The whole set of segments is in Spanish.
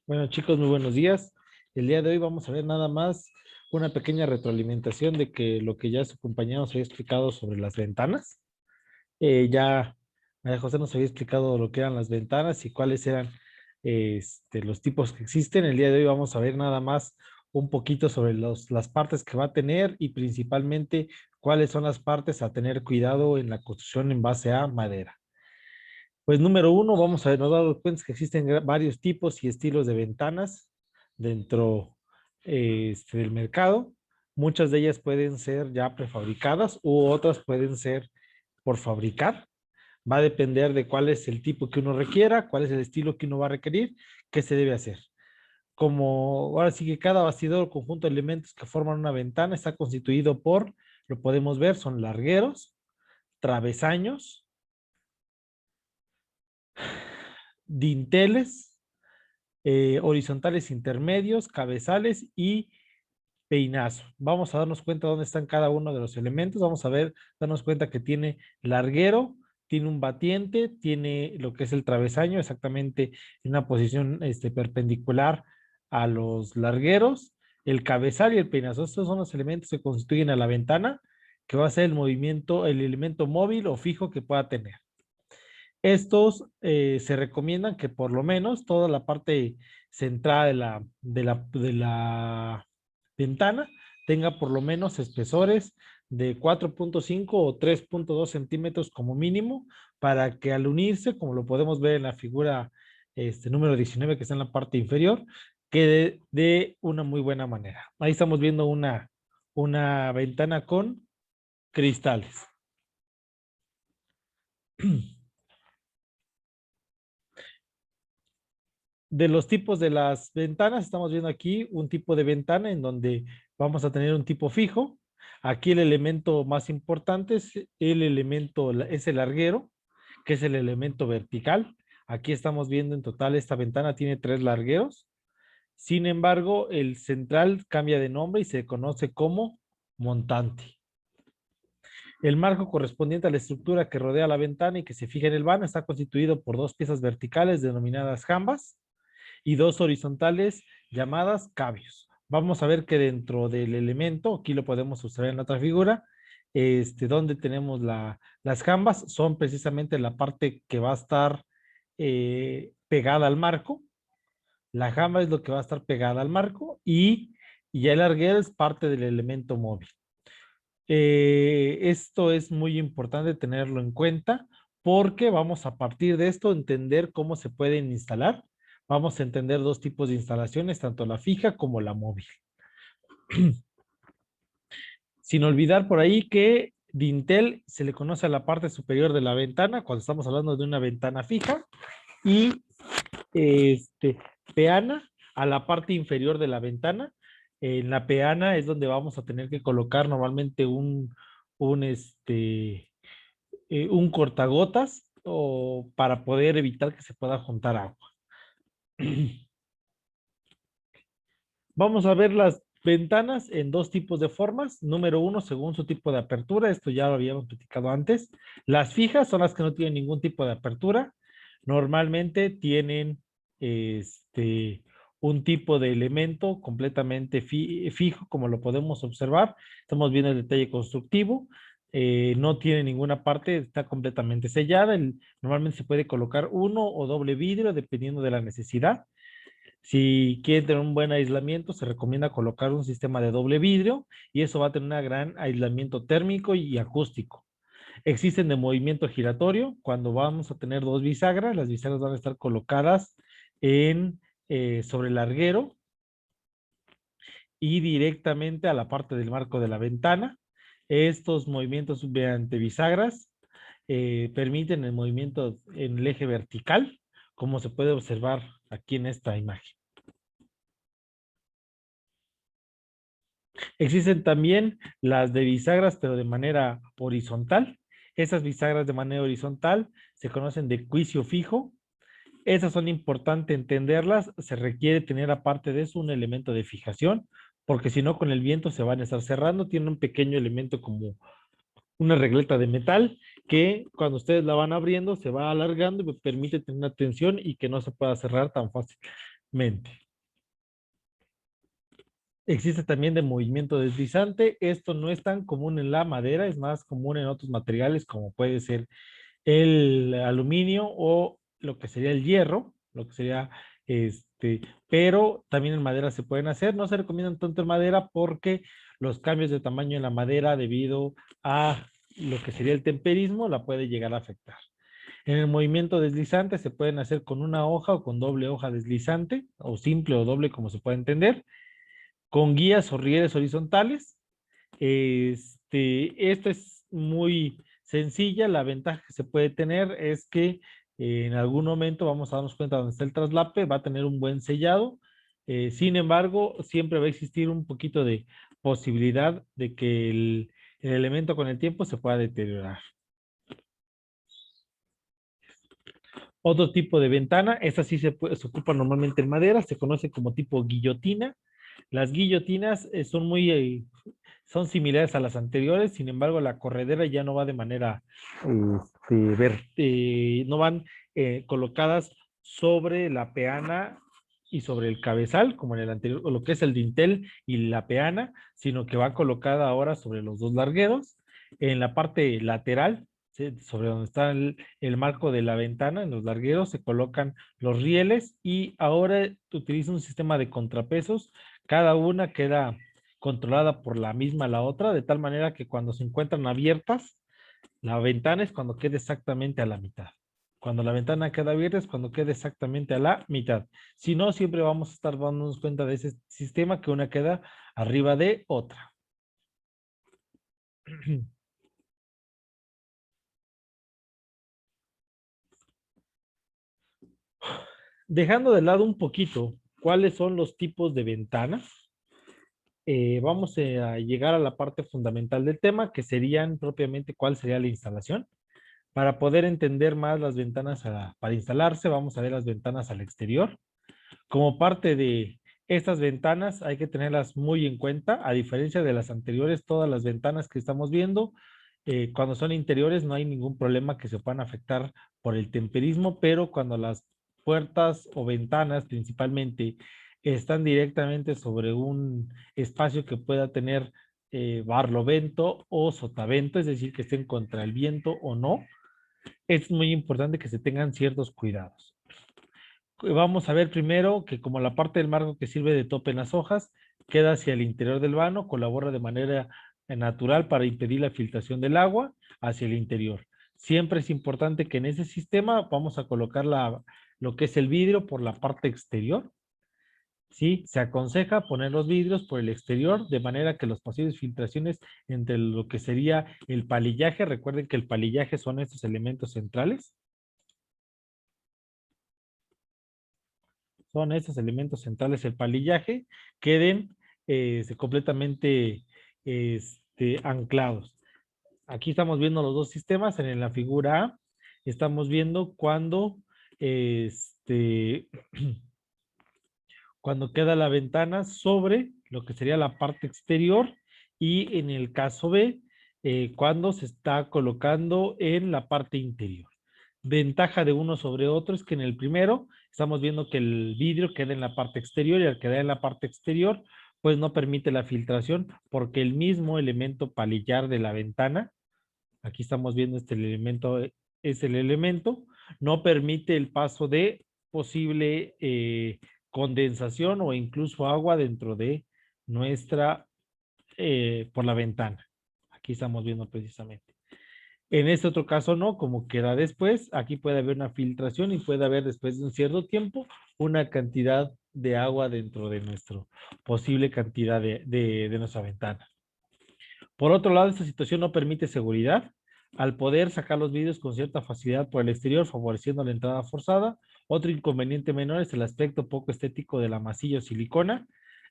Bueno, chicos, muy buenos días. El día de hoy vamos a ver nada más una pequeña retroalimentación de que lo que ya su compañero nos había explicado sobre las ventanas. Ya María José nos había explicado lo que eran las ventanas y cuáles eran los tipos que existen. El día de hoy vamos a ver nada más un poquito sobre las partes que va a tener y principalmente cuáles son las partes a tener cuidado en la construcción en base a madera. Pues número uno, vamos a ver, nos damos cuenta que existen varios tipos y estilos de ventanas dentro del mercado. Muchas de ellas pueden ser ya prefabricadas u otras pueden ser por fabricar. Va a depender de cuál es el tipo que uno requiera, cuál es el estilo que uno va a requerir, qué se debe hacer. Como ahora sí que cada bastidor o conjunto de elementos que forman una ventana está constituido por, lo podemos ver, son largueros, travesaños, dinteles, horizontales intermedios, cabezales y peinazo. Vamos a darnos cuenta dónde están cada uno de los elementos. Vamos a ver, darnos cuenta que tiene larguero, tiene un batiente, tiene lo que es el travesaño, exactamente en una posición perpendicular a los largueros, el cabezal y el peinazo. Estos son los elementos que constituyen a la ventana, que va a ser el movimiento, el elemento móvil o fijo que pueda tener. Estos se recomiendan que por lo menos toda la parte central de la ventana tenga por lo menos espesores de 4.5 o 3.2 centímetros como mínimo para que al unirse, como lo podemos ver en la figura número 19 que está en la parte inferior, quede de una muy buena manera. Ahí estamos viendo una ventana con cristales. De los tipos de las ventanas, estamos viendo aquí un tipo de ventana en donde vamos a tener un tipo fijo. Aquí el elemento más importante es es el larguero, que es el elemento vertical. Aquí estamos viendo en total esta ventana tiene 3 largueros. Sin embargo, el central cambia de nombre y se conoce como montante. El marco correspondiente a la estructura que rodea la ventana y que se fija en el vano está constituido por 2 piezas verticales denominadas jambas y 2 horizontales llamadas cabios. Vamos a ver que dentro del elemento, aquí lo podemos observar en la otra figura, donde tenemos las jambas, son precisamente la parte que va a estar pegada al marco. La jamba es lo que va a estar pegada al marco y ya el larguero es parte del elemento móvil. Esto es muy importante tenerlo en cuenta porque vamos a partir de esto entender cómo se pueden instalar. Vamos a entender 2 tipos de instalaciones, tanto la fija como la móvil. Sin olvidar por ahí que dintel se le conoce a la parte superior de la ventana cuando estamos hablando de una ventana fija y este, peana a la parte inferior de la ventana. En la peana es donde vamos a tener que colocar normalmente un, este, un cortagotas o para poder evitar que se pueda juntar agua. Vamos a ver las ventanas en 2 tipos de formas. Número uno, según su tipo de apertura. Esto ya lo habíamos platicado antes. Las fijas son las que no tienen ningún tipo de apertura. Normalmente tienen este, un tipo de elemento completamente fijo, como lo podemos observar. Estamos viendo el detalle constructivo. No tiene ninguna parte, está completamente sellada. Normalmente se puede colocar uno o doble vidrio dependiendo de la necesidad. Si quieren tener un buen aislamiento, se recomienda colocar un sistema de doble vidrio y eso va a tener un gran aislamiento térmico y acústico. Existen de movimiento giratorio, cuando vamos a tener 2 bisagras, las bisagras van a estar colocadas sobre el larguero y directamente a la parte del marco de la ventana. Estos movimientos mediante bisagras permiten el movimiento en el eje vertical, como se puede observar aquí en esta imagen. Existen también las de bisagras, pero de manera horizontal. Esas bisagras de manera horizontal se conocen de juicio fijo. Esas son importantes entenderlas. Se requiere tener aparte de eso un elemento de fijación, porque si no con el viento se van a estar cerrando. Tiene un pequeño elemento como una regleta de metal que cuando ustedes la van abriendo se va alargando y permite tener una tensión y que no se pueda cerrar tan fácil. Existe también de movimiento deslizante. Esto no es tan común en la madera, es más común en otros materiales como puede ser el aluminio o lo que sería el hierro, lo que sería pero también en madera se pueden hacer. No se recomiendan tanto en madera porque los cambios de tamaño en la madera debido a lo que sería el temperismo la puede llegar a afectar. En el movimiento deslizante se pueden hacer con una hoja o con doble hoja deslizante, o simple o doble, como se puede entender, con guías o rieles horizontales. Esto es muy sencilla. La ventaja que se puede tener es que en algún momento vamos a darnos cuenta donde está el traslape, va a tener un buen sellado. Sin embargo, siempre va a existir un poquito de posibilidad de que el elemento con el tiempo se pueda deteriorar. Otro tipo de ventana, esta sí se ocupa normalmente en madera, se conoce como tipo guillotina. Las guillotinas son similares a las anteriores, sin embargo, la corredera ya no va de manera, no van colocadas sobre la peana y sobre el cabezal, como en el anterior, o lo que es el dintel y la peana, sino que va colocada ahora sobre los dos largueros. En la parte lateral, ¿sí? Sobre donde está el marco de la ventana, en los largueros se colocan los rieles y ahora utiliza un sistema de contrapesos. Cada una queda controlada por la misma la otra, de tal manera que cuando se encuentran abiertas, la ventana es cuando quede exactamente a la mitad. Cuando la ventana queda abierta es cuando quede exactamente a la mitad. Si no, siempre vamos a estar dándonos cuenta de ese sistema que una queda arriba de otra. Dejando de lado un poquito cuáles son los tipos de ventanas, vamos a llegar a la parte fundamental del tema, que serían propiamente cuál sería la instalación. Para poder entender más las ventanas para instalarse, vamos a ver las ventanas al exterior. Como parte de estas ventanas hay que tenerlas muy en cuenta. A diferencia de las anteriores, todas las ventanas que estamos viendo, cuando son interiores no hay ningún problema que se puedan afectar por el temperismo, pero cuando las puertas o ventanas principalmente están directamente sobre un espacio que pueda tener barlovento o sotavento, es decir, que estén contra el viento o no, es muy importante que se tengan ciertos cuidados. Vamos a ver primero que como la parte del marco que sirve de tope en las hojas queda hacia el interior del vano, colabora de manera natural para impedir la filtración del agua hacia el interior. Siempre es importante que en ese sistema vamos a colocar lo que es el vidrio por la parte exterior. Sí, se aconseja poner los vidrios por el exterior de manera que las posibles filtraciones entre lo que sería el palillaje, recuerden que el palillaje son estos elementos centrales, son esos elementos centrales del palillaje, queden completamente anclados. Aquí estamos viendo los dos sistemas. En la figura A estamos viendo este, cuando queda la ventana sobre lo que sería la parte exterior y en el caso B, cuando se está colocando en la parte interior. Ventaja de uno sobre otro es que en el primero estamos viendo que el vidrio queda en la parte exterior y al quedar en la parte exterior, pues no permite la filtración porque el mismo elemento palillar de la ventana, aquí estamos viendo este elemento, es el elemento, no permite el paso de posible condensación o incluso agua dentro de nuestra, por la ventana. Aquí estamos viendo precisamente. En este otro caso no, como queda después, aquí puede haber una filtración y puede haber después de un cierto tiempo una cantidad de agua dentro de nuestro posible cantidad de nuestra ventana. Por otro lado, esta situación no permite seguridad al poder sacar los vidrios con cierta facilidad por el exterior, favoreciendo la entrada forzada. Otro inconveniente menor es el aspecto poco estético de la masilla o silicona.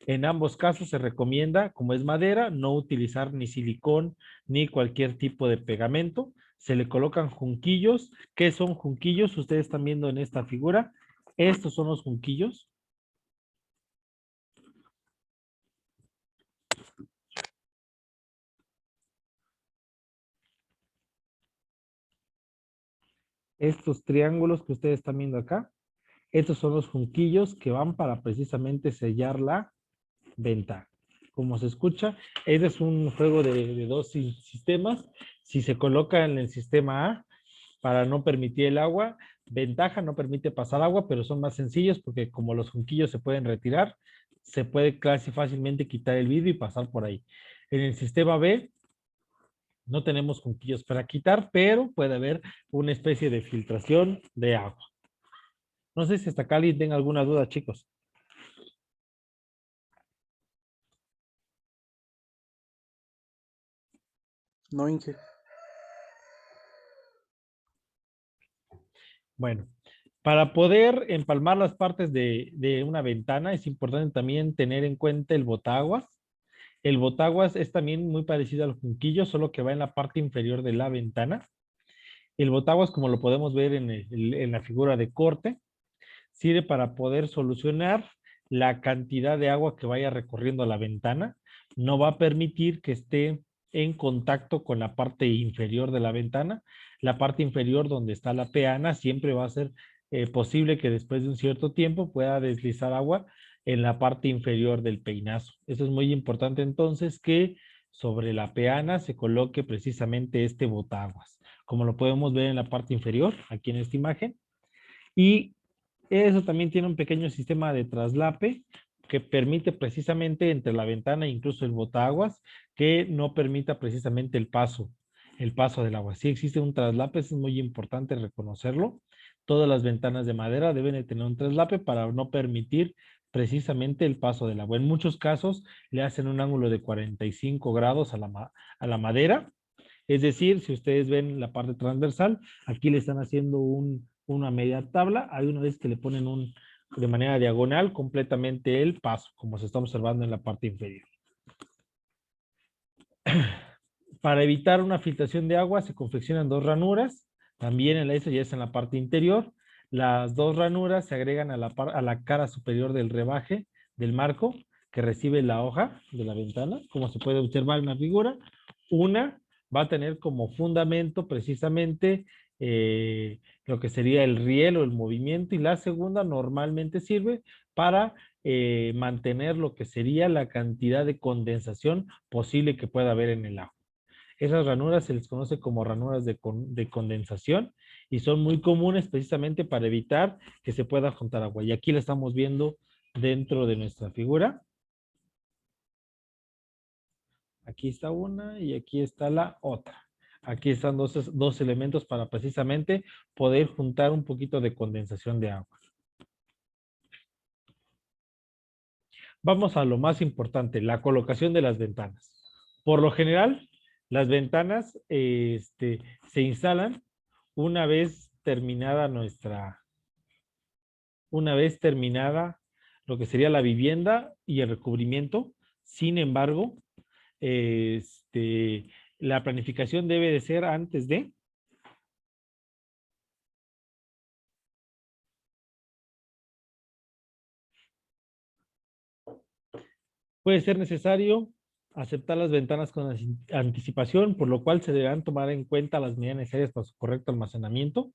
En ambos casos se recomienda, como es madera, no utilizar ni silicón ni cualquier tipo de pegamento. Se le colocan junquillos. ¿Qué son junquillos? Ustedes están viendo en esta figura. Estos son los junquillos. Estos triángulos que ustedes están viendo acá. Estos son los junquillos que van para precisamente sellar la ventana. Como se escucha, este es un juego de dos sistemas. Si se coloca en el sistema A para no permitir el agua, ventaja, no permite pasar agua, pero son más sencillos porque como los junquillos se pueden retirar, se puede casi fácilmente quitar el vidrio y pasar por ahí. En el sistema B no tenemos junquillos para quitar, pero puede haber una especie de filtración de agua. No sé si hasta acá alguien tenga alguna duda, chicos. No, Inge. Bueno, para poder empalmar las partes de una ventana es importante también tener en cuenta el botaguas. El botaguas es también muy parecido al junquillo, solo que va en la parte inferior de la ventana. El botaguas, como lo podemos ver en la figura de corte, sirve para poder solucionar la cantidad de agua que vaya recorriendo la ventana. No va a permitir que esté en contacto con la parte inferior de la ventana. La parte inferior donde está la peana siempre va a ser posible que después de un cierto tiempo pueda deslizar agua en la parte inferior del peinazo. Eso es muy importante entonces que sobre la peana se coloque precisamente este botaguas, como lo podemos ver en la parte inferior, aquí en esta imagen. Y eso también tiene un pequeño sistema de traslape que permite precisamente entre la ventana e incluso el botaguas que no permita precisamente el paso del agua. Si existe un traslape, es muy importante reconocerlo. Todas las ventanas de madera deben de tener un traslape para no permitir precisamente el paso del agua. En muchos casos le hacen un ángulo de 45 grados a la madera. Es decir, si ustedes ven la parte transversal, aquí le están haciendo una media tabla, hay una vez que le ponen de manera diagonal completamente el paso, como se está observando en la parte inferior. Para evitar una filtración de agua se confeccionan dos ranuras, también eso ya es en la parte interior. Las dos ranuras se agregan a la cara superior del rebaje del marco que recibe la hoja de la ventana, como se puede observar en la figura. Una va a tener como fundamento precisamente lo que sería el riel o el movimiento, y la segunda normalmente sirve para mantener lo que sería la cantidad de condensación posible que pueda haber en el agua. Esas ranuras se les conoce como ranuras de condensación y son muy comunes precisamente para evitar que se pueda juntar agua. Y aquí la estamos viendo dentro de nuestra figura. Aquí está una y aquí está la otra. Aquí están dos elementos para precisamente poder juntar un poquito de condensación de agua. Vamos a lo más importante, la colocación de las ventanas. Por lo general, las ventanas se instalan una vez terminada una vez terminada lo que sería la vivienda y el recubrimiento. Sin embargo, la planificación debe de ser antes de. Puede ser necesario aceptar las ventanas con anticipación, por lo cual se deberán tomar en cuenta las medidas necesarias para su correcto almacenamiento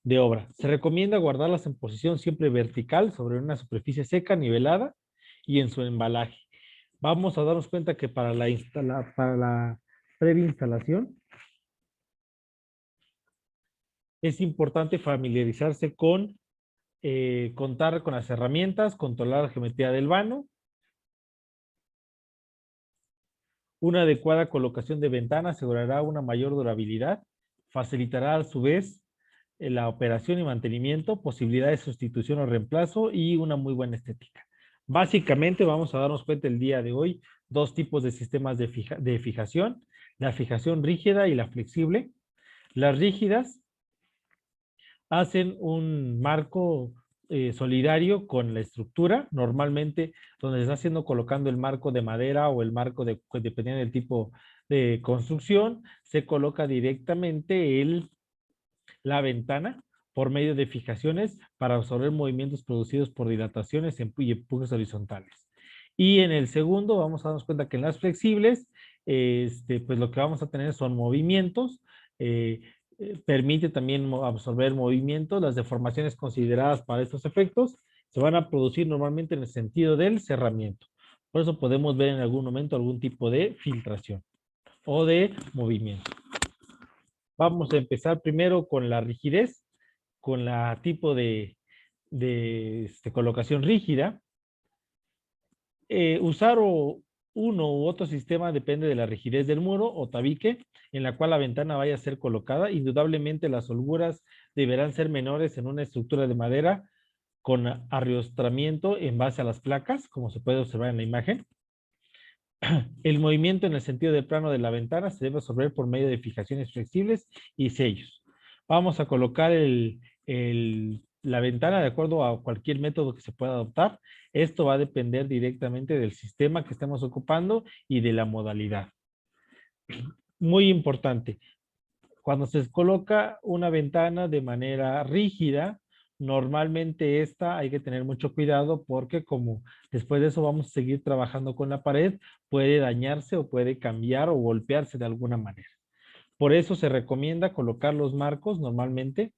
de obra. Se recomienda guardarlas en posición siempre vertical sobre una superficie seca, nivelada y en su embalaje. Vamos a darnos cuenta que para la previa instalación es importante familiarizarse con contar con las herramientas, controlar la geometría del vano, una adecuada colocación de ventanas asegurará una mayor durabilidad, facilitará a su vez la operación y mantenimiento, posibilidad de sustitución o reemplazo y una muy buena estética. Básicamente vamos a darnos cuenta el día de hoy dos tipos de sistemas de fijación, la fijación rígida y la flexible. Las rígidas hacen un marco solidario con la estructura, normalmente donde se está haciendo colocando el marco de madera o el marco dependiendo del tipo de construcción, se coloca directamente la ventana por medio de fijaciones para absorber movimientos producidos por dilataciones y empujes horizontales. Y en el segundo vamos a darnos cuenta que en las flexibles, pues lo que vamos a tener son movimientos permite también absorber movimientos. Las deformaciones consideradas para estos efectos se van a producir normalmente en el sentido del cerramiento. Por eso podemos ver en algún momento algún tipo de filtración o de movimiento. Vamos a empezar primero con la rigidez, con la tipo de colocación rígida. Usar uno u otro sistema depende de la rigidez del muro o tabique en la cual la ventana vaya a ser colocada. Indudablemente las holguras deberán ser menores en una estructura de madera con arriostramiento en base a las placas, como se puede observar en la imagen. El movimiento en el sentido del plano de la ventana se debe resolver por medio de fijaciones flexibles y sellos. Vamos a colocar la ventana de acuerdo a cualquier método que se pueda adoptar. Esto va a depender directamente del sistema que estemos ocupando y de la modalidad. Muy importante, cuando se coloca una ventana de manera rígida, normalmente esta hay que tener mucho cuidado porque como después de eso vamos a seguir trabajando con la pared, puede dañarse o puede cambiar o golpearse de alguna manera. Por eso se recomienda colocar los marcos normalmente,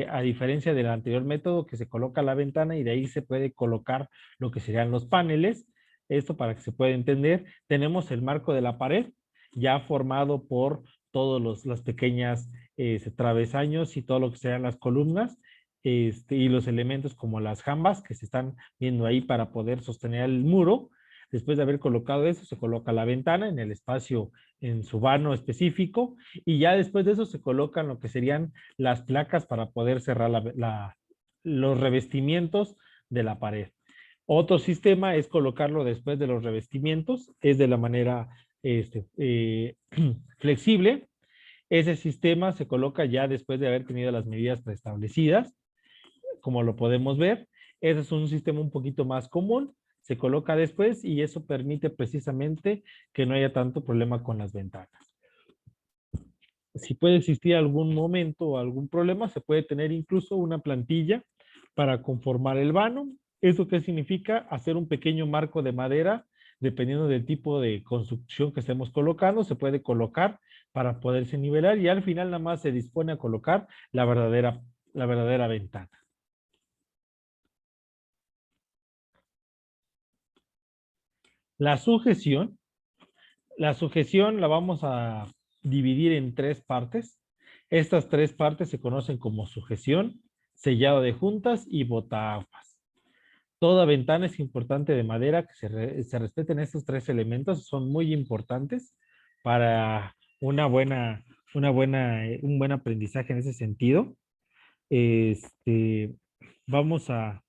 a diferencia del anterior método que se coloca la ventana y de ahí se puede colocar lo que serían los paneles. Esto para que se pueda entender, tenemos el marco de la pared ya formado por todos las pequeñas travesaños y todo lo que sean las columnas y los elementos como las jambas que se están viendo ahí para poder sostener el muro. Después de haber colocado eso, se coloca la ventana en el espacio en su vano específico y ya después de eso se colocan lo que serían las placas para poder cerrar los revestimientos de la pared. Otro sistema es colocarlo después de los revestimientos, es de la manera flexible. Ese sistema se coloca ya después de haber tenido las medidas preestablecidas, como lo podemos ver. Ese es un sistema un poquito más común, se coloca después y eso permite precisamente que no haya tanto problema con las ventanas. Si puede existir algún momento o algún problema, se puede tener incluso una plantilla para conformar el vano. ¿Eso qué significa? Hacer un pequeño marco de madera, dependiendo del tipo de construcción que estemos colocando, se puede colocar para poderse nivelar y al final nada más se dispone a colocar la verdadera ventana. La sujeción la vamos a dividir en tres partes. Estas tres partes se conocen como sujeción, sellado de juntas y botaaguas. Toda ventana es importante de madera que se respeten estos tres elementos, son muy importantes para un buen aprendizaje en ese sentido. Este, vamos a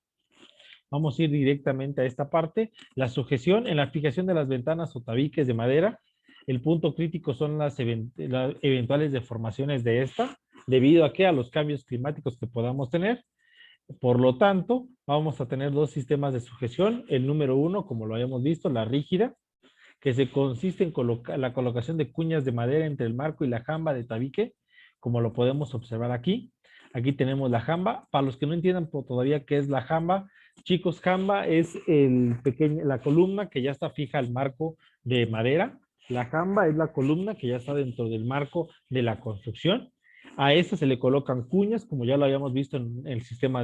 ir directamente a esta parte. La sujeción en la fijación de las ventanas o tabiques de madera. El punto crítico son las eventuales deformaciones de esta, debido a los cambios climáticos que podamos tener. Por lo tanto, vamos a tener dos sistemas de sujeción. El número uno, como lo habíamos visto, la rígida, que se consiste en la colocación de cuñas de madera entre el marco y la jamba de tabique, como lo podemos observar aquí. Aquí tenemos la jamba. Para los que no entiendan todavía qué es la jamba, chicos, jamba es la columna que ya está fija al marco de madera. La jamba es la columna que ya está dentro del marco de la construcción. A esta se le colocan cuñas, como ya lo habíamos visto en el sistema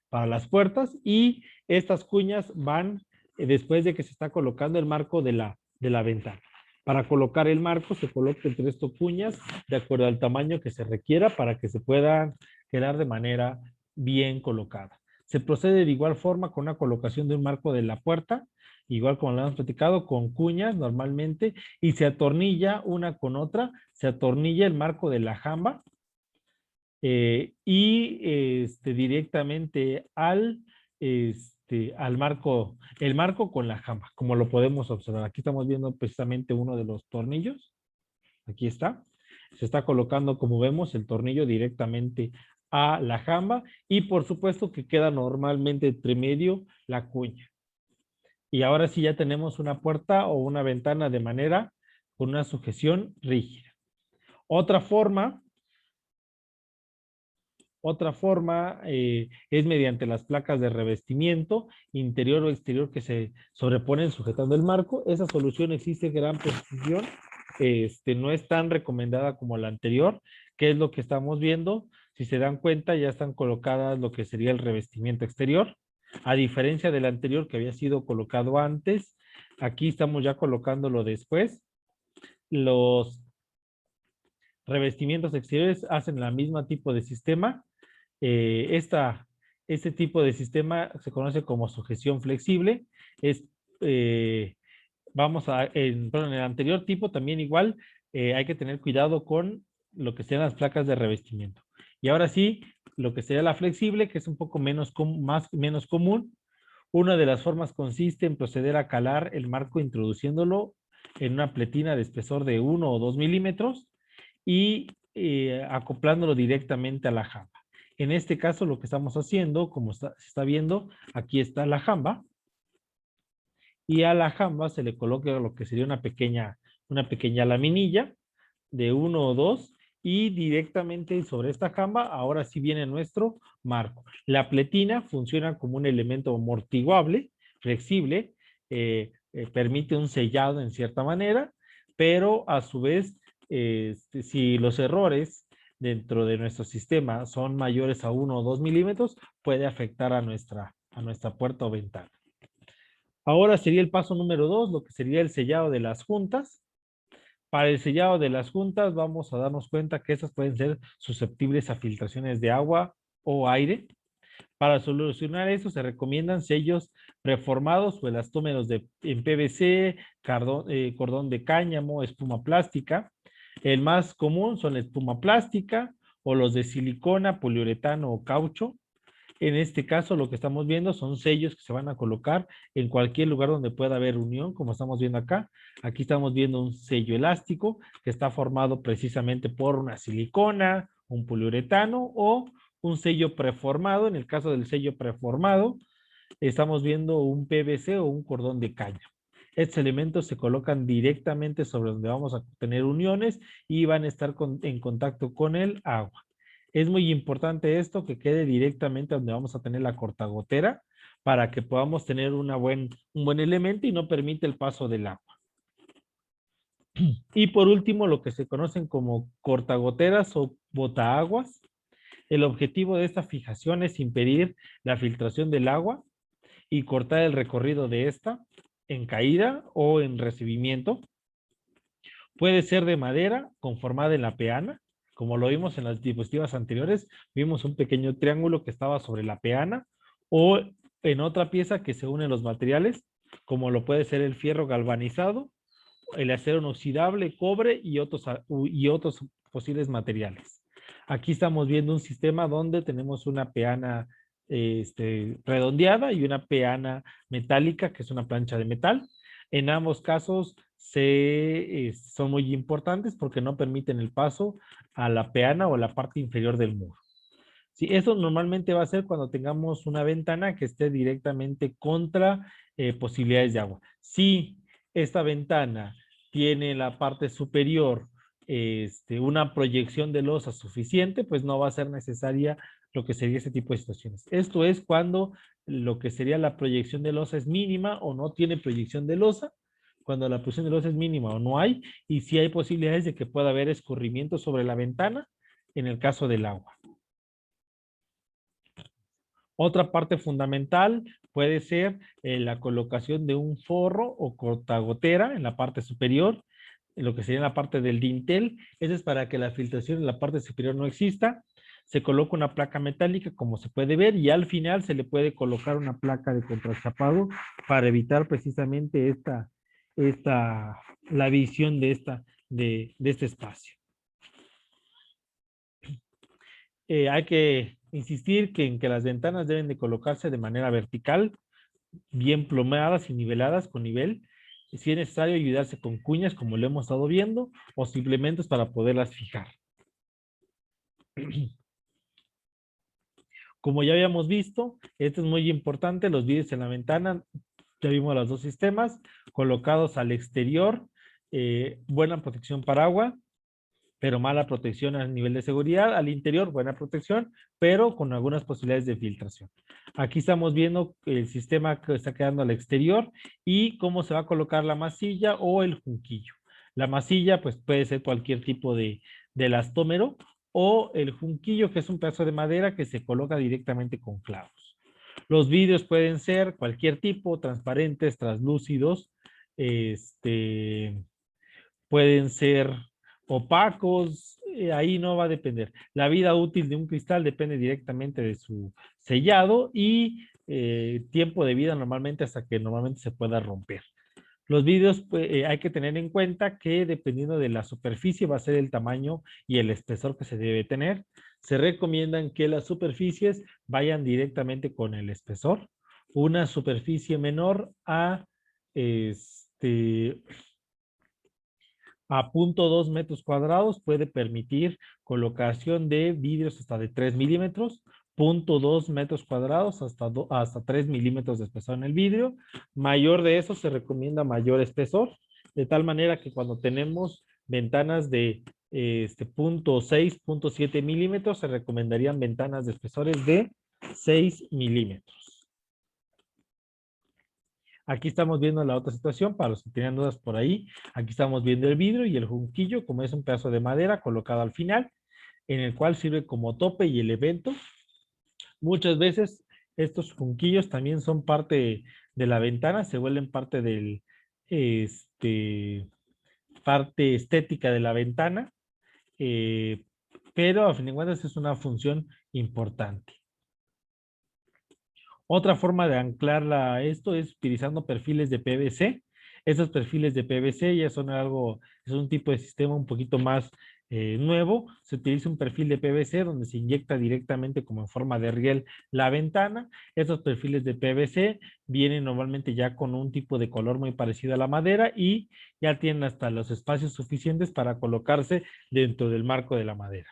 para las puertas, y estas cuñas van después de que se está colocando el marco de la ventana. Para colocar el marco se coloca entre estas cuñas de acuerdo al tamaño que se requiera para que se puedan quedar de manera bien colocada. Se procede de igual forma con una colocación de un marco de la puerta, igual como lo hemos platicado, con cuñas normalmente, y se atornilla una con otra, se atornilla el marco de la jamba directamente al marco, el marco con la jamba, como lo podemos observar. Aquí estamos viendo precisamente uno de los tornillos. Aquí está. Se está colocando, como vemos, el tornillo directamente a la jamba y por supuesto que queda normalmente entre medio la cuña. Y ahora sí ya tenemos una puerta o una ventana de manera con una sujeción rígida. Otra forma es mediante las placas de revestimiento interior o exterior que se sobreponen sujetando el marco. Esa solución existe en gran precisión. No es tan recomendada como la anterior, ¿Qué es lo que estamos viendo? Si se dan cuenta, ya están colocadas lo que sería el revestimiento exterior. A diferencia del anterior que había sido colocado antes, aquí estamos ya colocándolo después. Los revestimientos exteriores hacen la misma tipo de sistema. Este tipo de sistema se conoce como sujeción flexible. Es, eh, perdón, en el anterior tipo también igual hay que tener cuidado con lo que sean las placas de revestimiento. Y ahora sí, lo que sería la flexible, que es un poco menos común. Una de las formas consiste en proceder a calar el marco introduciéndolo en una pletina de espesor de 1 o 2 milímetros y acoplándolo directamente a la jamba. En este caso lo que estamos haciendo, como se está viendo, aquí está la jamba y a la jamba se le coloca lo que sería una pequeña laminilla de 1 o 2 y directamente sobre esta jamba ahora sí viene nuestro marco. La pletina funciona como un elemento amortiguable, flexible, permite un sellado en cierta manera, pero a su vez, si los errores dentro de nuestro sistema son mayores a 1 o 2 milímetros, puede afectar a nuestra puerta o ventana. Ahora sería el paso número 2, lo que sería el sellado de las juntas. Para el sellado de las juntas vamos a darnos cuenta que estas pueden ser susceptibles a filtraciones de agua o aire. Para solucionar eso se recomiendan sellos preformados o elastómeros en PVC, cordón de cáñamo, espuma plástica. El más común son la espuma plástica o los de silicona, poliuretano o caucho. En este caso, lo que estamos viendo son sellos que se van a colocar en cualquier lugar donde pueda haber unión, como estamos viendo acá. Aquí estamos viendo un sello elástico que está formado precisamente por una silicona, un poliuretano o un sello preformado. En el caso del sello preformado, estamos viendo un PVC o un cordón de caña. Estos elementos se colocan directamente sobre donde vamos a tener uniones y van a estar en contacto con el agua. Es muy importante esto que quede directamente donde vamos a tener la cortagotera para que podamos tener un buen elemento y no permite el paso del agua. Y por último, lo que se conocen como cortagoteras o botaaguas. El objetivo de esta fijación es impedir la filtración del agua y cortar el recorrido de esta en caída o en recibimiento. Puede ser de madera conformada en la peana, como lo vimos en las diapositivas anteriores, vimos un pequeño triángulo que estaba sobre la peana, o en otra pieza que se unen los materiales, como lo puede ser el fierro galvanizado, el acero inoxidable, cobre y otros posibles materiales. Aquí estamos viendo un sistema donde tenemos una peana redondeada y una peana metálica, que es una plancha de metal. En ambos casos son muy importantes porque no permiten el paso a la peana o a la parte inferior del muro. Sí, eso normalmente va a ser cuando tengamos una ventana que esté directamente contra posibilidades de agua. Si esta ventana tiene la parte superior una proyección de losa suficiente, pues no va a ser necesaria lo que sería este tipo de situaciones. Esto es cuando lo que sería la proyección de losa es mínima o no tiene proyección de losa, cuando la proyección de losa es mínima o no hay, y si hay posibilidades de que pueda haber escurrimiento sobre la ventana en el caso del agua. Otra parte fundamental puede ser la colocación de un forro o cortagotera en la parte superior, en lo que sería la parte del dintel. Eso es para que la filtración en la parte superior no exista. Se coloca una placa metálica, como se puede ver, y al final se le puede colocar una placa de contrachapado para evitar precisamente la visión de este espacio. Hay que insistir en que las ventanas deben de colocarse de manera vertical, bien plomadas y niveladas con nivel. Si es necesario ayudarse con cuñas, como lo hemos estado viendo, o simplemente para poderlas fijar. Como ya habíamos visto, esto es muy importante, los vidrios en la ventana, ya vimos los dos sistemas, colocados al exterior, buena protección para agua, pero mala protección a nivel de seguridad. Al interior, buena protección, pero con algunas posibilidades de filtración. Aquí estamos viendo el sistema que está quedando al exterior y cómo se va a colocar la masilla o el junquillo. La masilla, pues puede ser cualquier tipo de elastómero o el junquillo, que es un pedazo de madera que se coloca directamente con clavos. Los vidrios pueden ser cualquier tipo, transparentes, translúcidos, pueden ser opacos, ahí no va a depender. La vida útil de un cristal depende directamente de su sellado y tiempo de vida normalmente hasta que normalmente se pueda romper. Los vidrios pues, hay que tener en cuenta que dependiendo de la superficie va a ser el tamaño y el espesor que se debe tener. Se recomiendan que las superficies vayan directamente con el espesor. Una superficie menor este, a 0.2 metros cuadrados puede permitir colocación de vidrios hasta de 3 milímetros, 0.2 metros cuadrados hasta 3 milímetros de espesor en el vidrio. Mayor de eso se recomienda mayor espesor, de tal manera que cuando tenemos ventanas de 0.6, 0.7 milímetros, se recomendarían ventanas de espesores de 6 milímetros. Aquí estamos viendo la otra situación, para los que tenían dudas por ahí. Aquí estamos viendo el vidrio y el junquillo, como es un pedazo de madera colocado al final, en el cual sirve como tope y elemento. Muchas veces estos junquillos también son parte de la ventana, se vuelven parte del, parte estética de la ventana, eh, pero a fin de cuentas es una función importante. Otra forma de anclarla a esto es utilizando perfiles de PVC. Esos perfiles de PVC ya son algo, es un tipo de sistema un poquito más nuevo. Se utiliza un perfil de PVC donde se inyecta directamente como en forma de riel la ventana. Esos perfiles de PVC vienen normalmente ya con un tipo de color muy parecido a la madera y ya tienen hasta los espacios suficientes para colocarse dentro del marco de la madera.